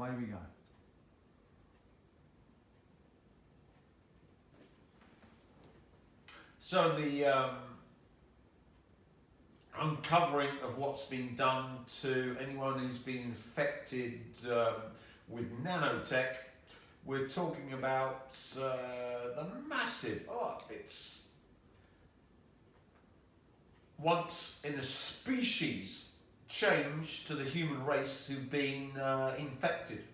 away we go. So the uncovering of what's been done to anyone who's been infected with nanotech, we're talking about the massive, it's once in a species change to the human race who've been infected.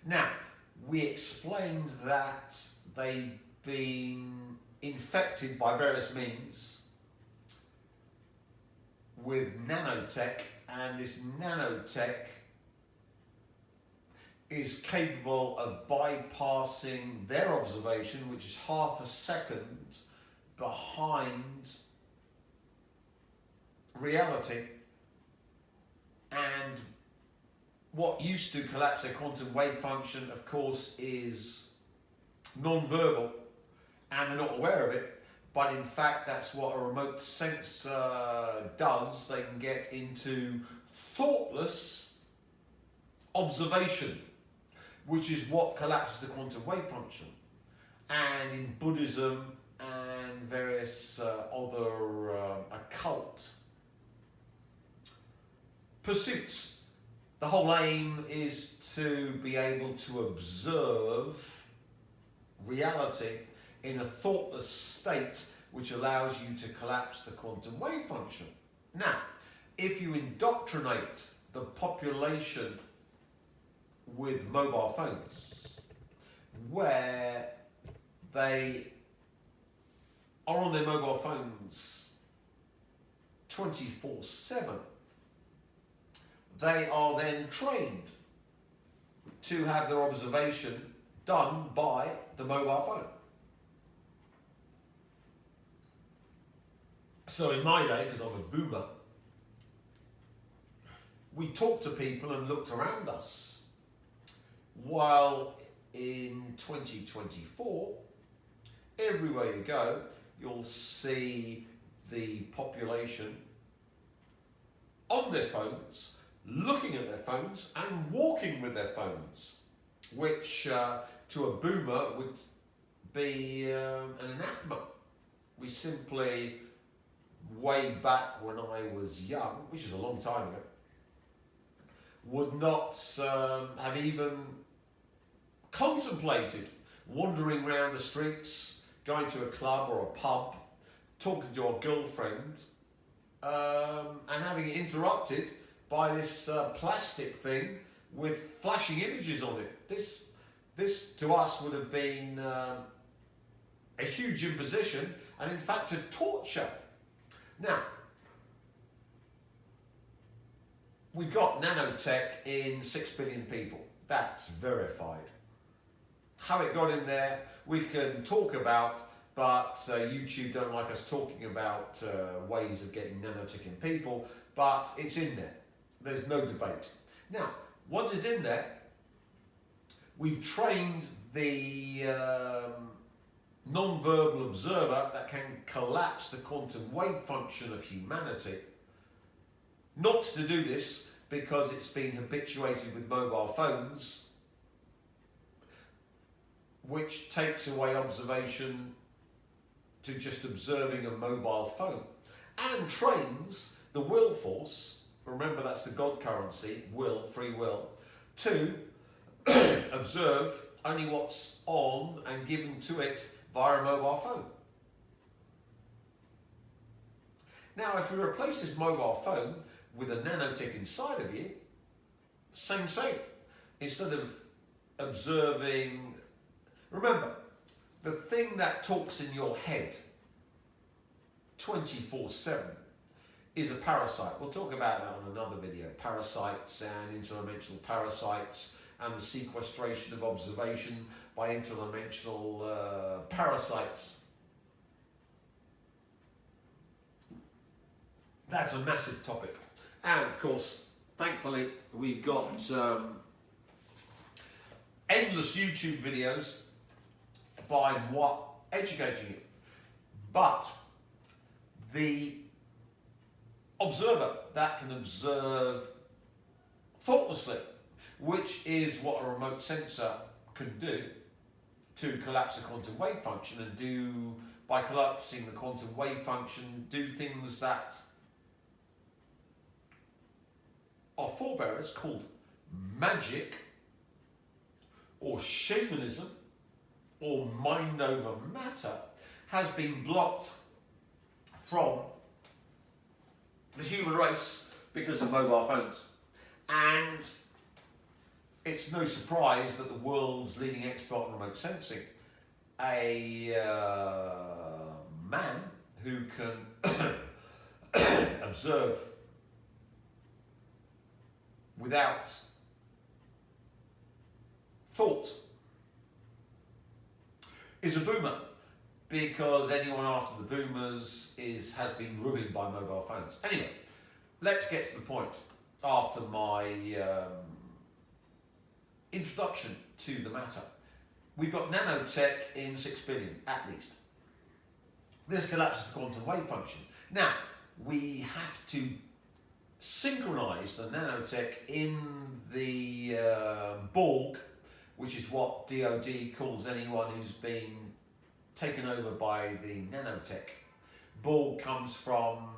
Now, we explained that they've been infected by various means with nanotech, and this nanotech is capable of bypassing their observation, which is half a second behind reality, and what used to collapse their quantum wave function, of course, is non-verbal, and they're not aware of it, but in fact that's what a remote sensor does. They can get into thoughtless observation, which is what collapses the quantum wave function. And in Buddhism and various other occult pursuits, the whole aim is to be able to observe reality in a thoughtless state, which allows you to collapse the quantum wave function. Now, if you indoctrinate the population with mobile phones, where they are on their mobile phones 24/7, they are then trained to have their observation done by the mobile phone. So in my day, because I'm a boomer, we talked to people and looked around us. While in 2024, everywhere you go, you'll see the population on their phones, looking at their phones and walking with their phones, which to a boomer would be an anathema. We simply, way back when I was young, which is a long time ago, would not have even contemplated wandering around the streets, going to a club or a pub, talking to our girlfriend, and having it interrupted by this plastic thing with flashing images on it. This to us would have been a huge imposition, and in fact a torture. Now, we've got nanotech in 6 billion people. That's verified. How it got in there, we can talk about, but YouTube don't like us talking about ways of getting nanotech in people, but it's in there. There's no debate. Now, once it's in there, we've trained the non-verbal observer that can collapse the quantum wave function of humanity. Not to do this because it's been habituated with mobile phones, which takes away observation to just observing a mobile phone, and trains the will force, remember that's the God currency, will, free will, to observe only what's on and given to it via a mobile phone. Now, if we replace this mobile phone with a nanotech inside of you, same. Instead of observing, remember, the thing that talks in your head 24/7 is a parasite. We'll talk about that on another video. Parasites and interdimensional parasites and the sequestration of observation by interdimensional parasites. That's a massive topic. And of course, thankfully, we've got endless YouTube videos by what educating you. But the observer that can observe thoughtlessly which is what a remote sensor can do to collapse a quantum wave function, and do, by collapsing the quantum wave function, do things that our forebears called magic or shamanism or mind over matter has been blocked from the human race because of mobile phones. And it's no surprise that the world's leading expert in remote sensing, a man who can observe without thought, is a boomer, because anyone after the boomers has been ruined by mobile phones. Anyway, let's get to the point after my introduction to the matter. We've got nanotech in 6 billion, at least. This collapses the quantum wave function. Now, we have to synchronize the nanotech in the Borg, which is what DoD calls anyone who's been taken over by the nanotech. Borg comes from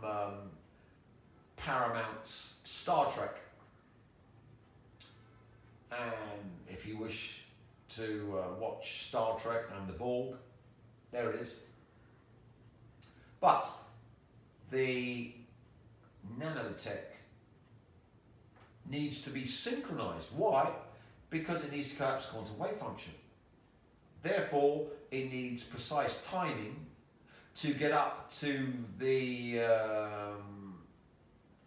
Paramount's Star Trek. And if you wish to watch Star Trek and the Borg, there it is. But the nanotech needs to be synchronized. Why? Because it needs to collapse the quantum wave function. Therefore, it needs precise timing to get up to the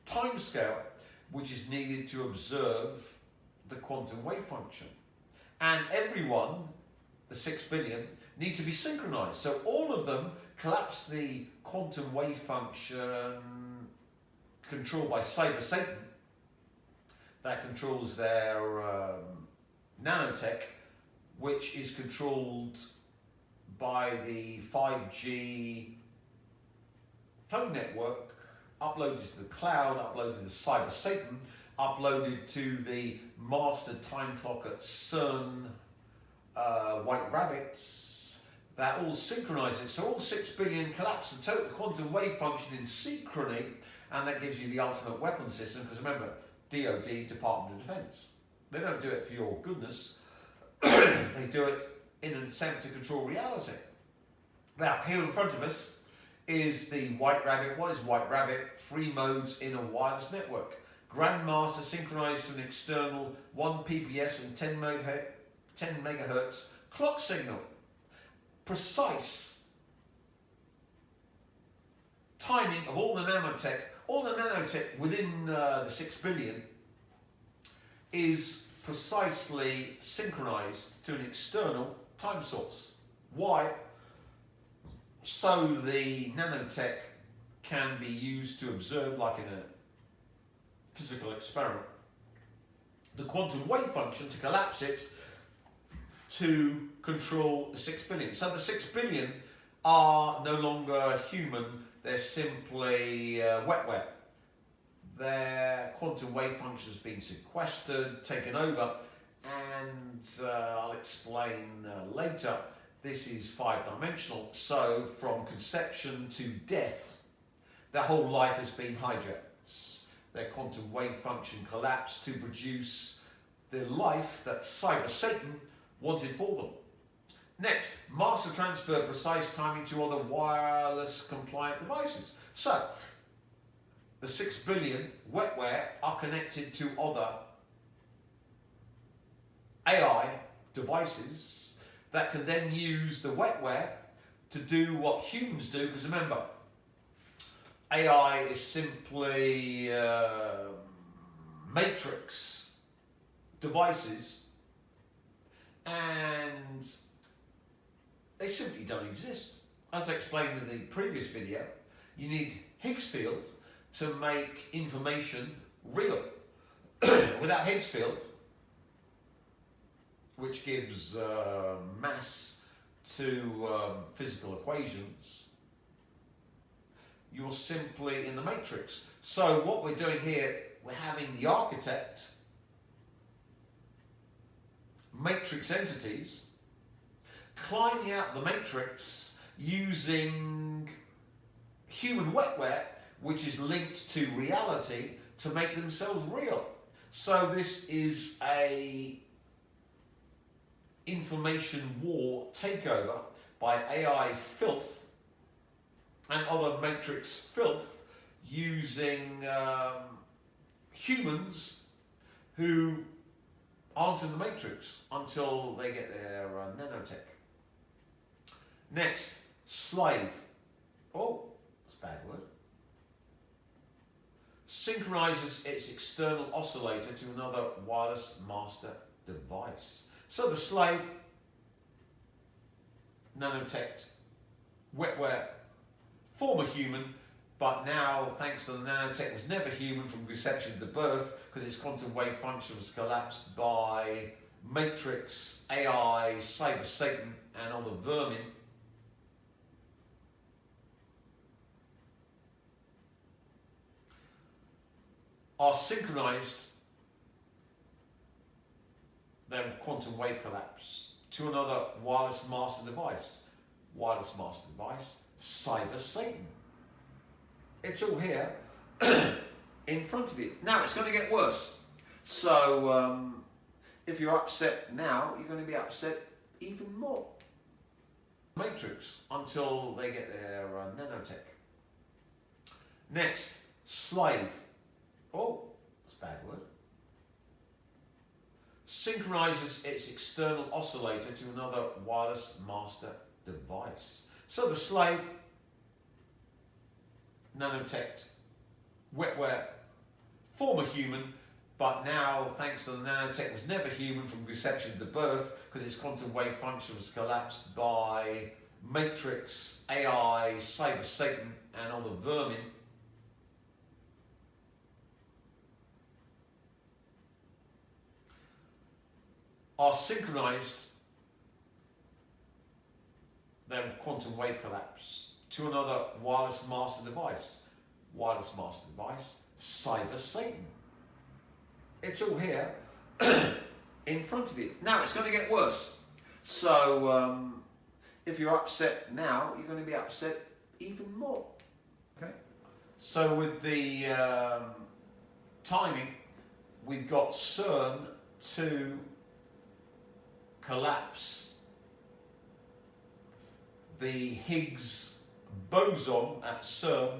time scale which is needed to observe the quantum wave function. And everyone, the 6 billion, need to be synchronized. So all of them collapse the quantum wave function controlled by Cyber Satan, that controls their nanotech, which is controlled by the 5G phone network, uploaded to the cloud, uploaded to Cyber Satan, uploaded to the master time clock at CERN, White Rabbits, that all synchronizes. So all 6 billion collapse the total quantum wave function in synchrony, and that gives you the ultimate weapon system, because remember, DoD, Department of Defense. They don't do it for your goodness, they do it in an attempt to control reality. Now, here in front of us is the White Rabbit. What is White Rabbit? 3 modes in a wireless network. Grandmaster synchronized to an external 1 PPS and 10 megahertz clock signal. Precise timing of all the nanotech. All the nanotech within the 6 billion is precisely synchronized to an external time source. Why? So the nanotech can be used to observe, like in a physical experiment, the quantum wave function, to collapse it to control the 6 billion. So the 6 billion are no longer human, they're simply wetware. Their quantum wave function has been sequestered, taken over, and I'll explain later, this is 5-dimensional, so from conception to death, their whole life has been hijacked. Their quantum wave function collapsed to produce the life that Cyber Satan wanted for them. Next, master transfer precise timing to other wireless compliant devices. So, the 6 billion wetware are connected to other AI devices that can then use the wetware to do what humans do, because remember, AI is simply matrix devices, and they simply don't exist. As I explained in the previous video, you need Higgs field to make information real. Without Higgs field, which gives mass to physical equations, you're simply in the matrix. So what we're doing here, we're having the architect matrix entities climbing out the matrix using human wetware, which is linked to reality to make themselves real. So this is a information war takeover by AI filth and other matrix filth using humans who aren't in the matrix until they get their nanotech. Next, slave. Oh, that's a bad word. Synchronizes its external oscillator to another wireless master device. So the slave, nanotech, wetware, former human, but now, thanks to the nanotech, was never human from conception to birth because its quantum wave function was collapsed by Matrix, AI, Cyber Satan, and other vermin. Are synchronized, then quantum wave collapse to another wireless master device. Wireless master device, Cyber Satan. It's all here in front of you. Now it's going to get worse. So if you're upset now, you're going to be upset even more. Matrix until they get their nanotech. Next, slave. Oh, that's a bad word. Synchronizes its external oscillator to another wireless master device. So the slave, nanotech, wetware, former human, but now, thanks to the nanotech, was never human from conception to birth because its quantum wave function was collapsed by Matrix, AI, Cyber Satan, and other vermin. Are synchronized, then quantum wave collapse to another wireless master device. Wireless master device, Cyber Satan. It's all here in front of you. Now it's going to get worse. So if you're upset now, you're going to be upset even more. Okay. So with the timing, we've got CERN to collapse the Higgs boson at CERN,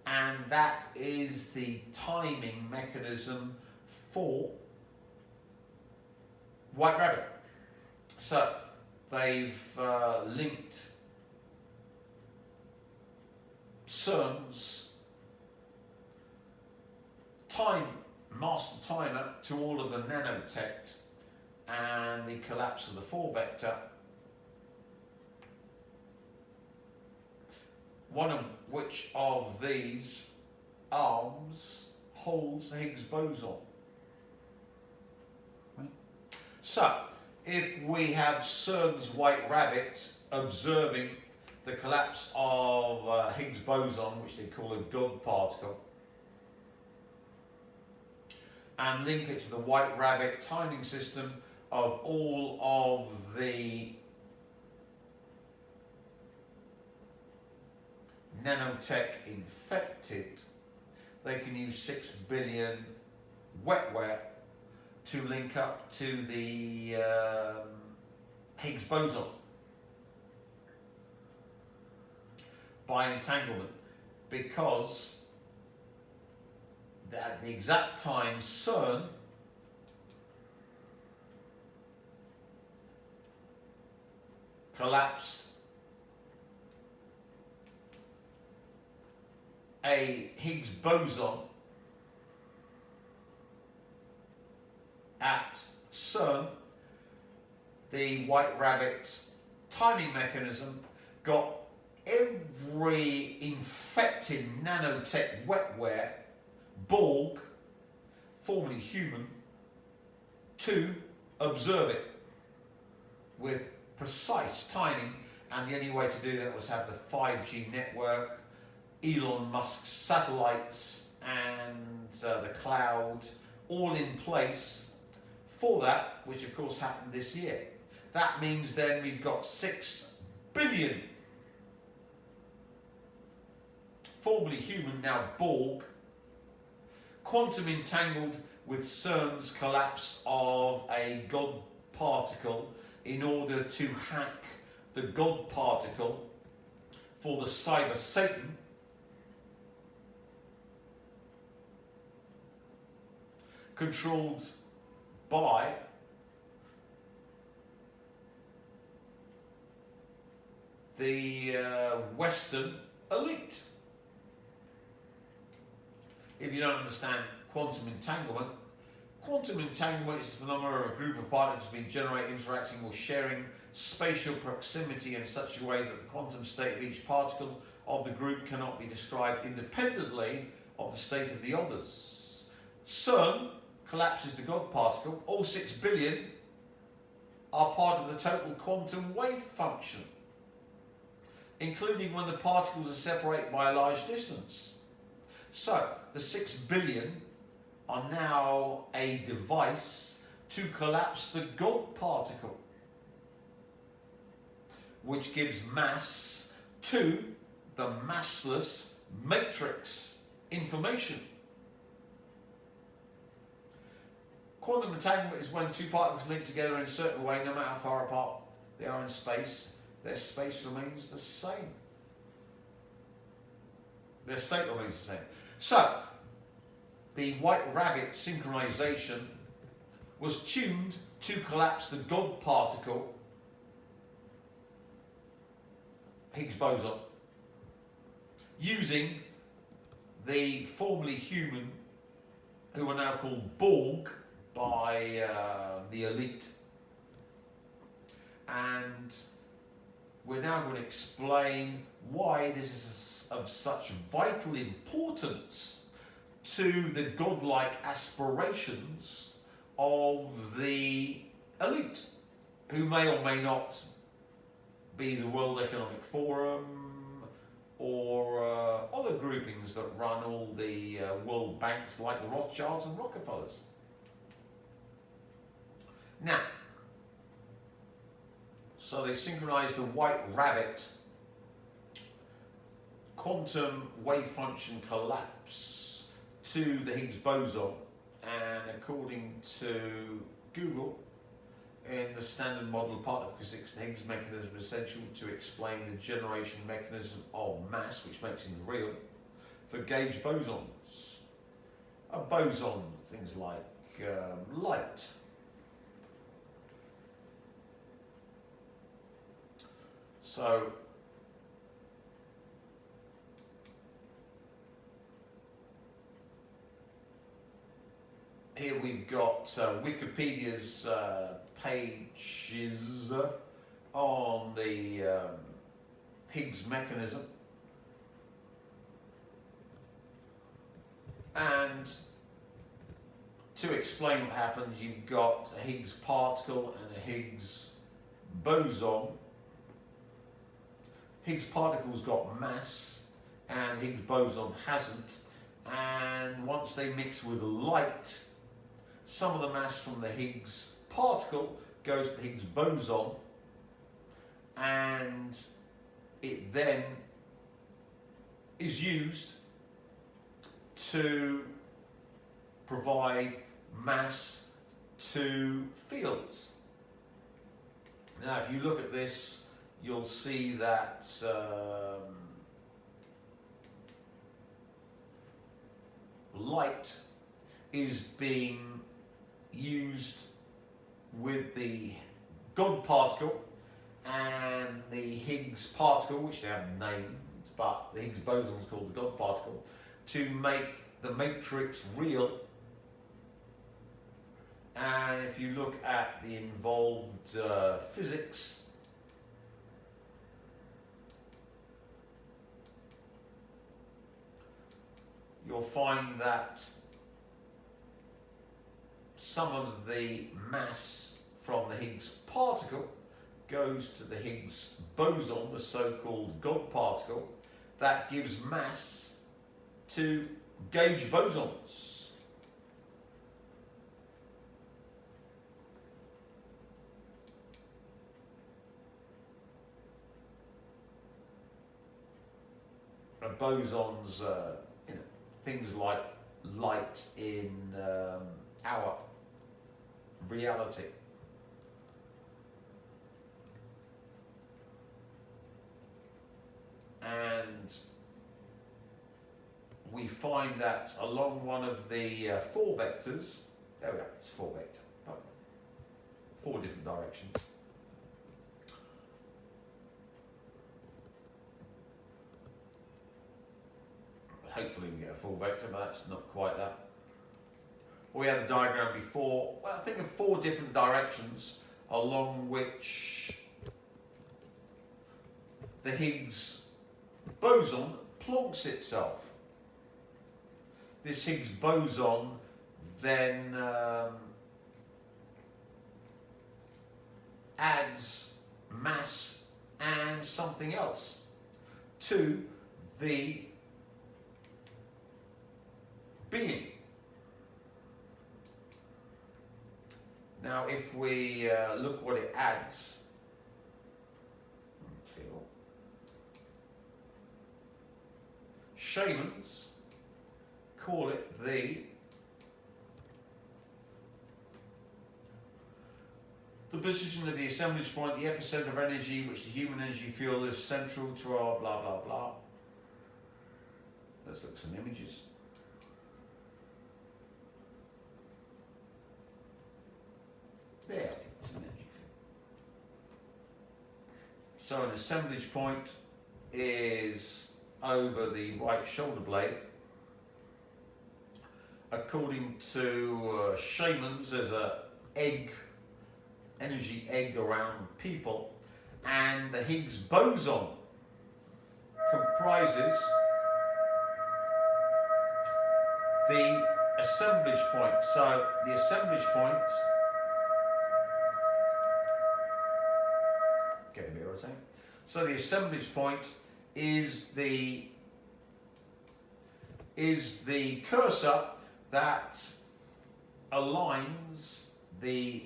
and that is the timing mechanism for White Rabbit. So they've linked CERN's master timer to all of the nanotech and the collapse of the 4-vector, one of which of these arms holds the Higgs boson. Right. So, if we have CERN's White Rabbit observing the collapse of Higgs boson, which they call a God particle, and link it to the White Rabbit timing system of all of the nanotech infected, they can use 6 billion wetware to link up to the Higgs boson by entanglement, because at the exact time CERN collapsed a Higgs boson at CERN, the White Rabbit timing mechanism got every infected nanotech wetware, Borg, formerly human, to observe it with precise timing, and the only way to do that was have the 5G network, Elon Musk's satellites, and the cloud all in place for that, which of course happened this year. That means then we've got 6 billion, formerly human, now Borg, quantum entangled with CERN's collapse of a God particle in order to hack the God particle for the cyber Satan, controlled by the Western elite. If you don't understand quantum entanglement is the phenomenon of a group of particles being generated, interacting or sharing spatial proximity in such a way that the quantum state of each particle of the group cannot be described independently of the state of the others. CERN collapses the God particle. All 6 billion are part of the total quantum wave function, including when the particles are separated by a large distance. So, the 6 billion are now a device to collapse the God particle, which gives mass to the massless matrix information. Quantum entanglement is when two particles link together in a certain way, no matter how far apart they are in space, their space remains the same. Their state remains the same. So, the White Rabbit synchronization was tuned to collapse the God particle, Higgs boson, using the formerly human, who are now called Borg by the elite. And we're now going to explain why this is of such vital importance to the godlike aspirations of the elite, who may or may not be the World Economic Forum or other groupings that run all the world banks like the Rothschilds and Rockefellers. Now, so they synchronized the White Rabbit quantum wave function collapse to the Higgs boson, and according to Google, in the standard model of particle physics, the Higgs mechanism is essential to explain the generation mechanism of mass, which makes it real, for gauge bosons. A boson, things like light. So, here we've got Wikipedia's pages on the Higgs mechanism, and to explain what happens, you've got a Higgs particle and a Higgs boson. Higgs particle's got mass and Higgs boson hasn't, and once they mix with light, some of the mass from the Higgs particle goes to the Higgs boson, and it then is used to provide mass to fields. Now, if you look at this, you'll see that light is being used with the God particle and the Higgs particle, which they haven't named, but the Higgs boson is called the God particle, to make the matrix real. And if you look at the involved physics, you'll find that some of the mass from the Higgs particle goes to the Higgs boson, the so-called God particle, that gives mass to gauge bosons. bosons, you know, things like light in our reality. And we find that along one of the 4 vectors, there we are, it's 4 vector, 4 different directions. Hopefully we get a full vector, but that's not quite that. We had a diagram before, well, I think of 4 different directions along which the Higgs boson plonks itself. This Higgs boson then adds mass and something else to the being. Now if we look what it adds, shamans call it the position of the assemblage point, the epicenter of energy which the human energy field is central to our blah blah blah. Let's look at some images. There, it's an energy field. So an assemblage point is over the right shoulder blade. According to shamans, there's a energy egg around people, and the Higgs boson comprises the assemblage point. So the assemblage point, get a bit what I'm saying? So the assemblage point is the cursor that aligns the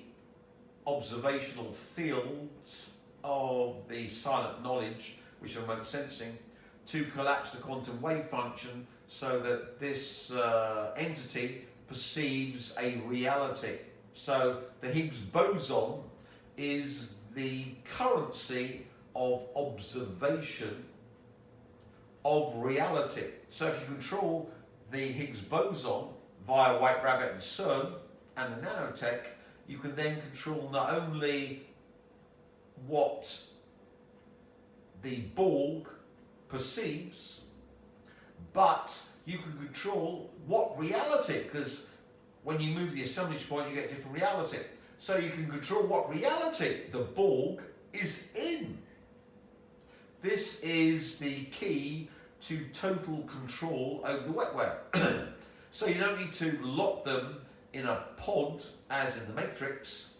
observational fields of the silent knowledge, which are remote sensing, to collapse the quantum wave function so that this entity perceives a reality. So the Higgs boson is the currency of observation of reality. So if you control the Higgs boson via White Rabbit and CERN and the nanotech, you can then control not only what the Borg perceives, but you can control what reality, because when you move the assemblage point you get different reality. So you can control what reality the Borg is in. This is the key to total control over the wetware. So you don't need to lock them in a pod as in the Matrix.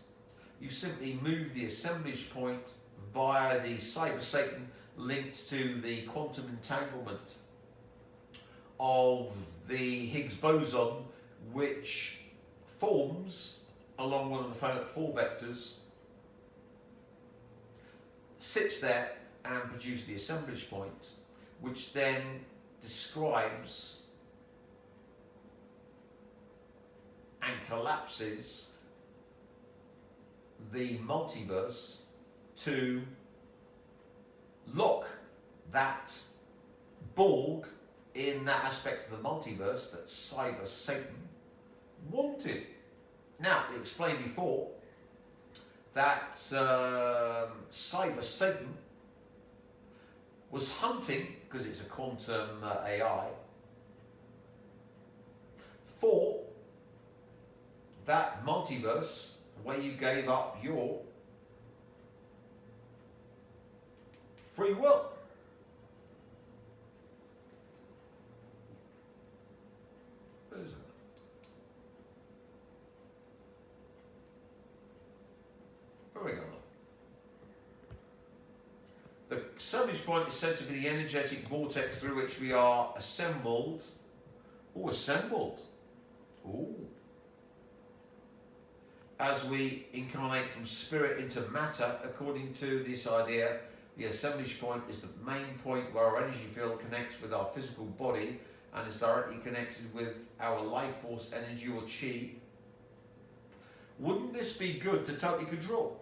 You simply move the assemblage point via the cyber Satan linked to the quantum entanglement of the Higgs boson, which forms along one of the 4 vectors, sits there and produces the assemblage point, which then describes and collapses the multiverse to lock that Borg in that aspect of the multiverse that cyber Satan wanted. Now, we explained before that cyber Satan was hunting, because it's a quantum AI, for that multiverse where you gave up your free will. Where's it? Where are we going? The assemblage point is said to be the energetic vortex through which we are assembled. Oh, assembled. Ooh. As we incarnate from spirit into matter, according to this idea The assemblage point is the main point where our energy field connects with our physical body and is directly connected with our life force energy or chi. Wouldn't this be good to totally control?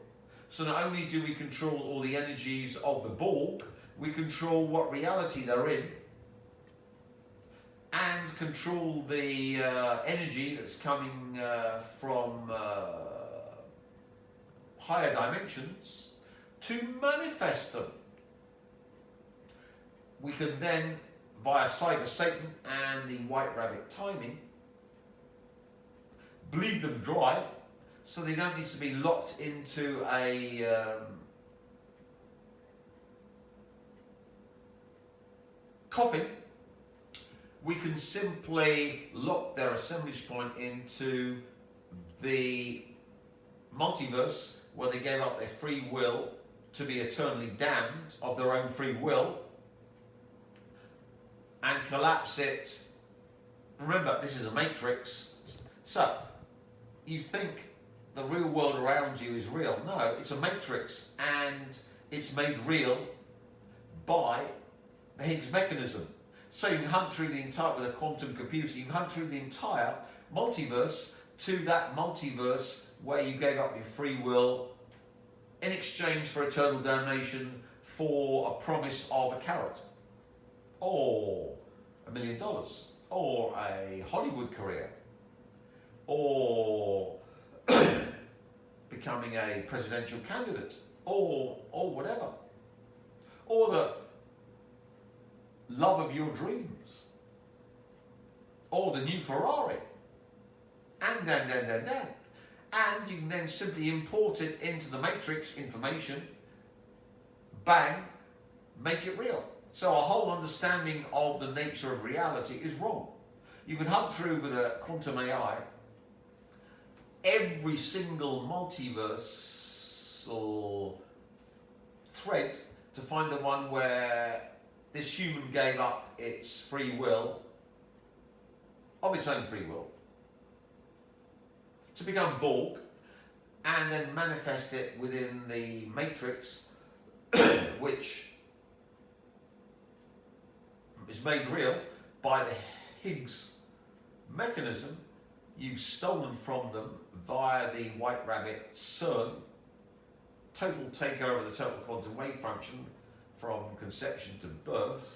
So not only do we control all the energies of the Borg, we control what reality they're in, and control the energy that's coming from higher dimensions to manifest them. We can then, via Cyber Satan and the White Rabbit timing, bleed them dry so they don't need to be locked into a coffin. We can simply lock their assemblage point into the multiverse where they gave up their free will to be eternally damned of their own free will, and collapse it. Remember, this is a matrix. So, you think the real world around you is real. No, it's a matrix, and it's made real by the Higgs mechanism. So you can hunt through the entire, with a quantum computer, you can hunt through the entire multiverse to that multiverse where you gave up your free will in exchange for eternal damnation for a promise of a carrot, or $1 million, or a Hollywood career, or becoming a presidential candidate, or whatever, or the love of your dreams, or the new Ferrari, and you can then simply import it into the matrix information, bang, make it real. So our whole understanding of the nature of reality is wrong. You can hunt through with a quantum AI every single multiverse or thread to find the one where this human gave up its free will, of its own free will, to become Borg, and then manifest it within the matrix, which is made real by the Higgs mechanism you've stolen from them via the White Rabbit CERN, total takeover of the total quantum wave function from conception to birth,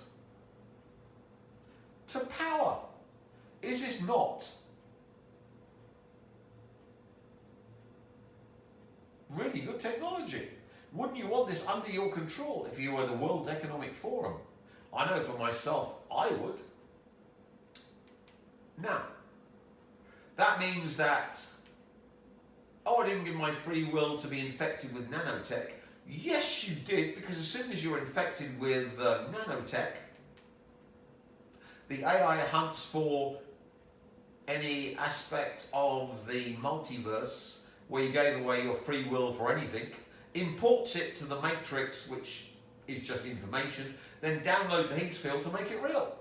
to power. Is this not really good technology? Wouldn't you want this under your control if you were the World Economic Forum? I know for myself, I would. Now, that means that, oh, I didn't give my free will to be infected with nanotech. Yes, you did, because as soon as you're infected with nanotech, the AI hunts for any aspect of the multiverse where you gave away your free will for anything, imports it to the matrix, which is just information, then download the Higgs field to make it real.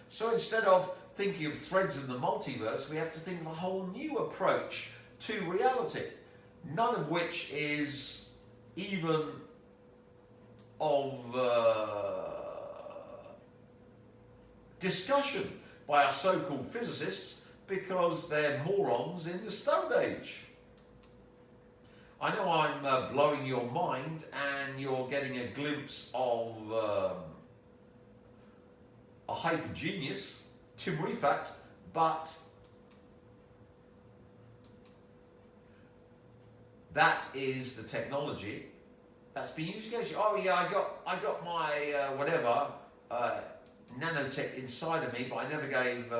So instead of thinking of threads in the multiverse, we have to think of a whole new approach to reality, none of which is even of discussion by our so-called physicists, because they're morons in the Stone Age. I know I'm blowing your mind and you're getting a glimpse of a hyper genius, Tim Refat, but that is the technology that's being used against you. Oh yeah, I got my whatever nanotech inside of me, but I never gave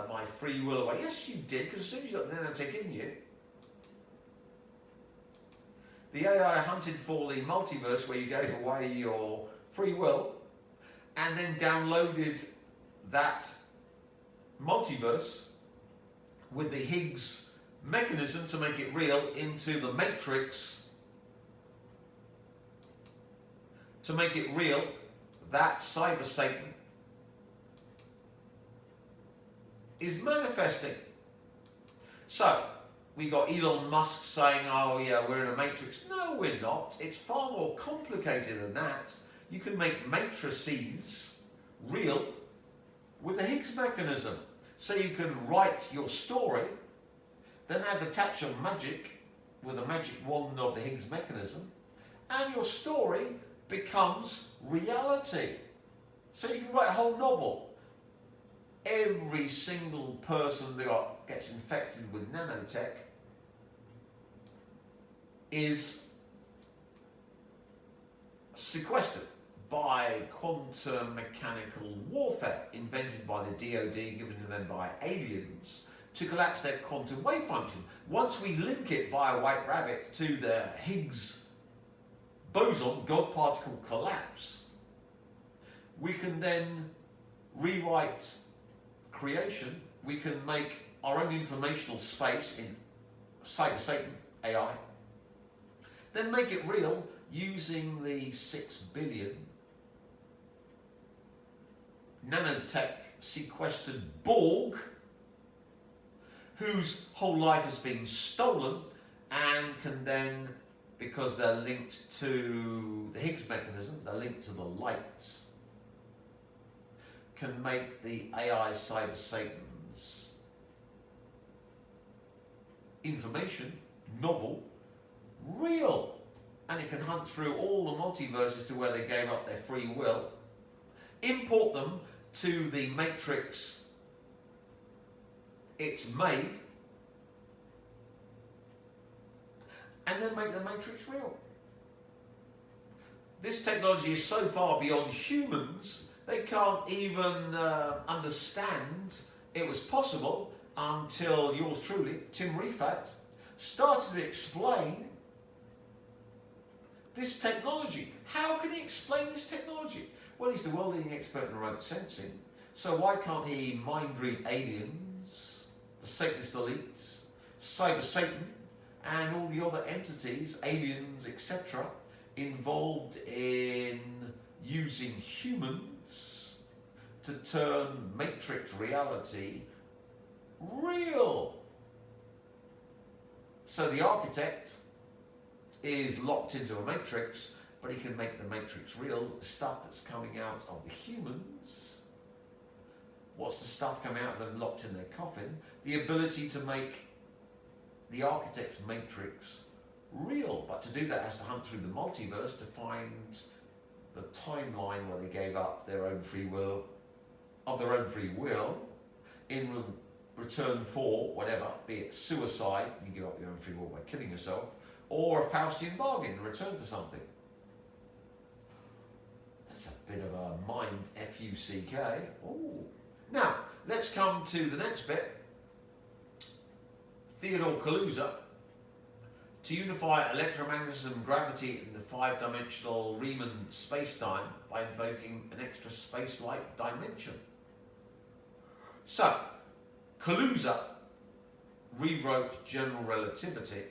my free will away. Yes, you did, because as soon as you got nanotech in you, the AI hunted for the multiverse where you gave away your free will, and then downloaded that multiverse with the Higgs mechanism to make it real into the matrix, to make it real. That Cyber Satan is manifesting. So we got Elon Musk saying, oh yeah, we're in a matrix. No, we're not. It's far more complicated than that. You can make matrices real with the Higgs mechanism. So you can write your story, then attach your magic with the magic wand of the Higgs mechanism, and your story becomes reality. So you can write a whole novel. Every single person that gets infected with nanotech is sequestered by quantum mechanical warfare invented by the DoD, given to them by aliens, to collapse their quantum wave function. Once we link it via White Rabbit to the Higgs boson, God particle collapse, we can then rewrite creation. We can make our own informational space in Cyber Satan AI, then make it real using the 6 billion nanotech sequestered Borg, whose whole life has been stolen, and can then, because they're linked to the Higgs mechanism, they're linked to the light, can make the AI Cyber Satan's information, novel, real. And it can hunt through all the multiverses to where they gave up their free will, import them to the matrix it's made, and then make the matrix real. This technology is so far beyond humans, they can't even understand it was possible until yours truly, Tim Refat, started to explain this technology. How can he explain this technology? Well, he's the world-leading expert in remote sensing, so why can't he mind read aliens, the Satanist elites, Cyber Satan, and all the other entities, aliens, etc., involved in using humans to turn matrix reality real? So the architect is locked into a matrix, but he can make the matrix real. The stuff that's coming out of the humans, what's the stuff coming out of them locked in their coffin? The ability to make the architect's matrix real, but to do that has to hunt through the multiverse to find the timeline where they gave up their own free will, in return for whatever, be it suicide, you give up your own free will by killing yourself, or a Faustian bargain in return for something. That's a bit of a mind F-U-C-K. Ooh. Now, let's come to the next bit. Theodore Kaluza, to unify electromagnetism, gravity in the 5-dimensional Riemann space-time by invoking an extra space-like dimension. So, Kaluza rewrote general relativity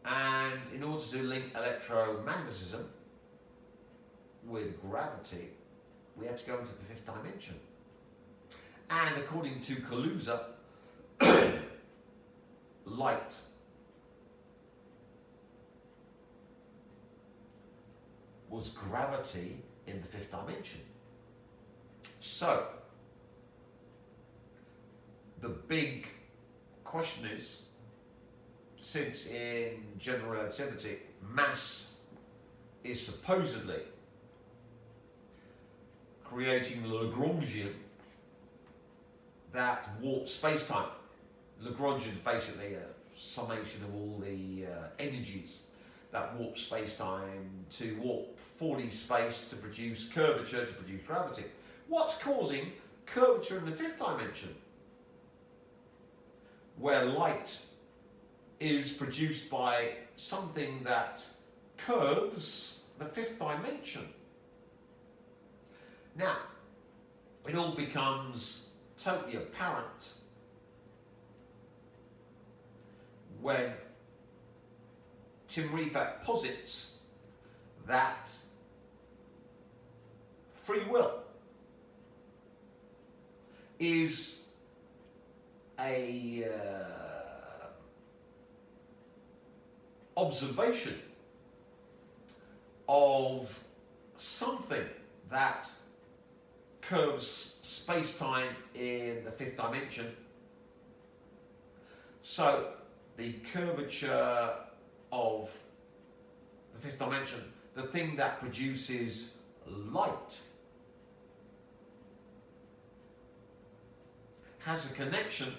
and in order to link electromagnetism with gravity, we had to go into the 5th dimension. And according to Kaluza, light was gravity in the 5th dimension. So, the big question is, since in general relativity, mass is supposedly creating the Lagrangian that warps space-time. Lagrangian is basically a summation of all the energies that warp space-time to warp 4D space to produce curvature, to produce gravity. What's causing curvature in the 5th dimension? Where light is produced by something that curves the 5th dimension. Now, it all becomes totally apparent when Tim Refat posits that free will is a observation of something that curves space-time in the fifth dimension. So the curvature of the fifth dimension, the thing that produces light, has a connection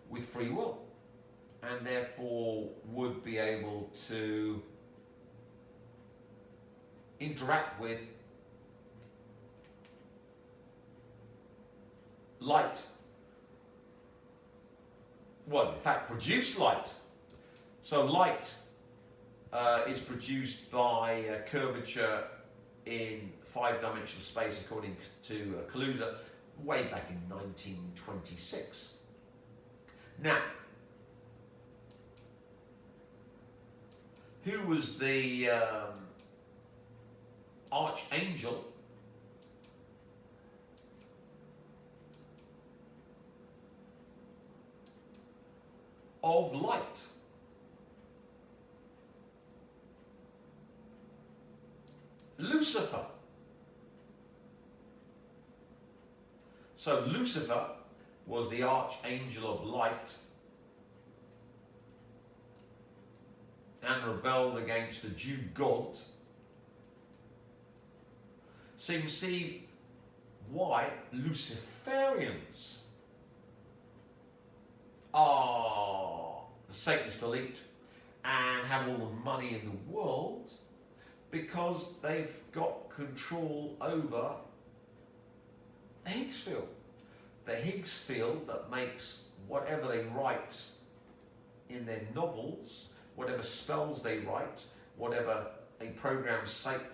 with free will, and therefore would be able to interact with light. Well, in fact, produce light. So light is produced by curvature in five-dimensional space, according to Kaluza, way back in 1926. Now, who was the archangel of light? Lucifer. So Lucifer was the archangel of light and rebelled against the Jew God. So you can see why Luciferians are the Satanist elite and have all the money in the world, because they've got control over the Higgs field. The Higgs field that makes whatever they write in their novels, whatever spells they write, whatever a program Satan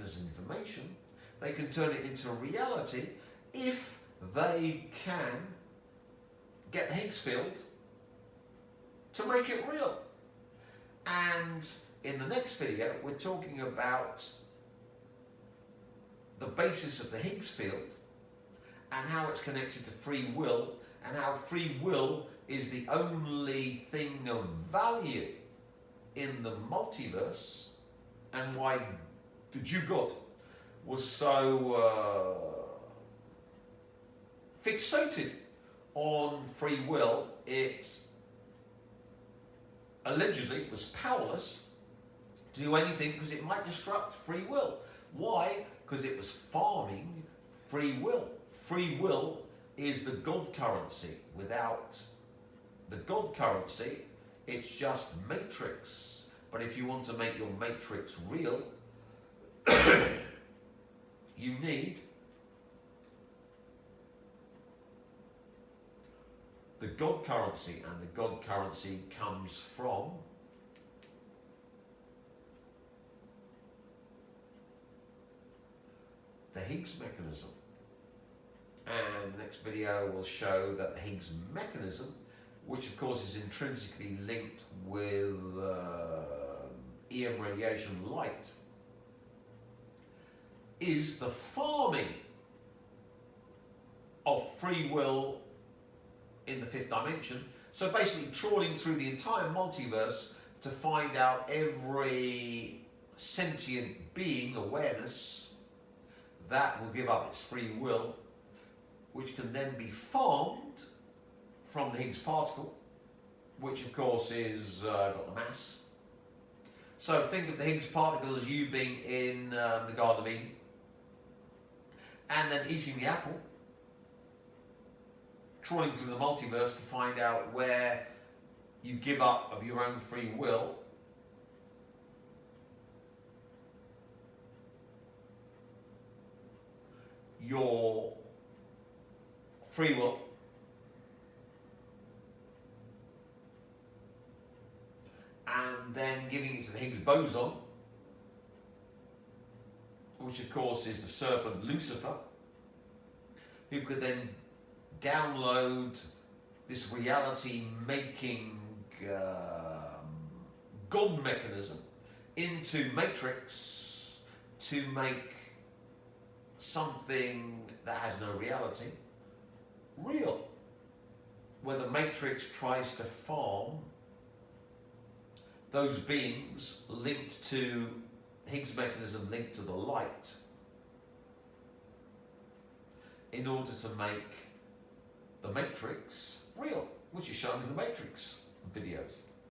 as information, they can turn it into reality if they can get the Higgs field to make it real. And in the next video, we're talking about the basis of the Higgs field and how it's connected to free will, and how free will is the only thing of value in the multiverse, and why the Jew God was so fixated on free will. It allegedly was powerless to do anything because it might disrupt free will. Why? Because it was farming free will. Free will is the God currency. Without the God currency, it's just matrix. But if you want to make your matrix real, you need the God currency, and the God currency comes from the Higgs mechanism. And the next video will show that the Higgs mechanism, which of course is intrinsically linked with EM radiation light, is the farming of free will in the fifth dimension. So basically trawling through the entire multiverse to find out every sentient being, awareness, that will give up its free will, which can then be farmed from the Higgs particle, which of course is got the mass. So think of the Higgs particle as you being in the Garden of Eden, and then eating the apple, trawling through the multiverse to find out where you give up of your own free will your free will and then giving it to the Higgs boson, which of course is the serpent Lucifer, who could then download this reality making God mechanism into Matrix to make something that has no reality real, where the Matrix tries to farm those beams linked to Higgs mechanism linked to the light in order to make the Matrix real, which is shown in the Matrix videos.